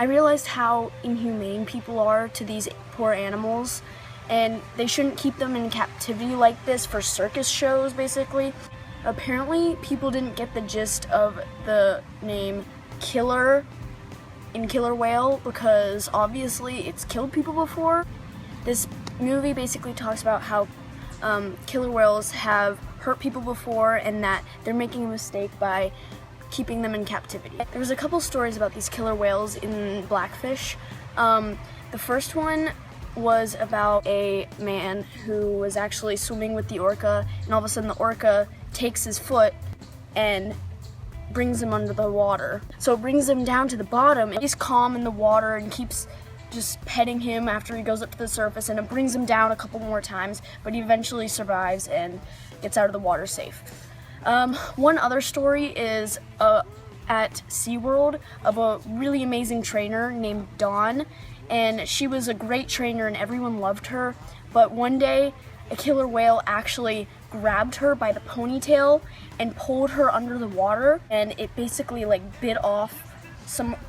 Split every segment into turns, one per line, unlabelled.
I realized how inhumane people are to these poor animals, and they shouldn't keep them in captivity like this for circus shows, basically. Apparently, people didn't get the gist of the name killer in killer whale because obviously it's killed people before. This movie basically talks about how killer whales have hurt people before and that they're making a mistake by keeping them in captivity. There was a couple stories about these killer whales in Blackfish. The first one was about a man who was actually swimming with the orca, and all of a sudden the orca takes his foot and brings him under the water. So it brings him down to the bottom, and he's calm in the water and keeps just petting him after he goes up to the surface, and it brings him down a couple more times, but he eventually survives and gets out of the water safe. One other story is at SeaWorld of a really amazing trainer named Dawn, and she was a great trainer and everyone loved her, but one day a killer whale actually grabbed her by the ponytail and pulled her under the water, and it basically bit off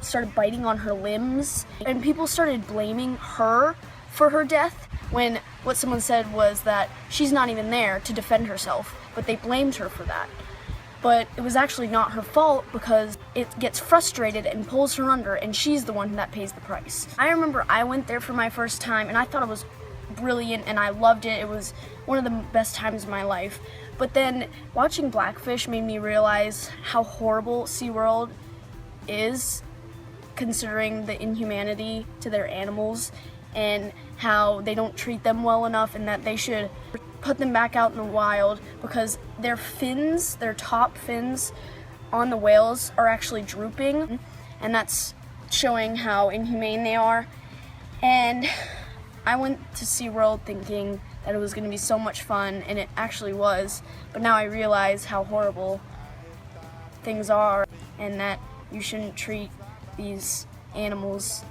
started biting on her limbs, and people started blaming her for her death when what someone said was that she's not even there to defend herself, but they blamed her for that. But it was actually not her fault because it gets frustrated and pulls her under, and she's the one that pays the price. I remember I went there for my first time and I thought it was brilliant and I loved it. It was one of the best times of my life. But then watching Blackfish made me realize how horrible SeaWorld is, considering the inhumanity to their animals and how they don't treat them well enough, and that they should put them back out in the wild because their fins, their top fins on the whales are actually drooping, and that's showing how inhumane they are. And I went to SeaWorld thinking that it was going to be so much fun, and it actually was, but now I realize how horrible things are and that you shouldn't treat these animals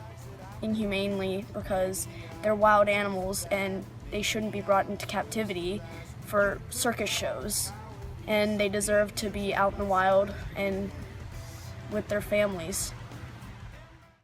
inhumanely because they're wild animals and they shouldn't be brought into captivity for circus shows, and they deserve to be out in the wild and with their families.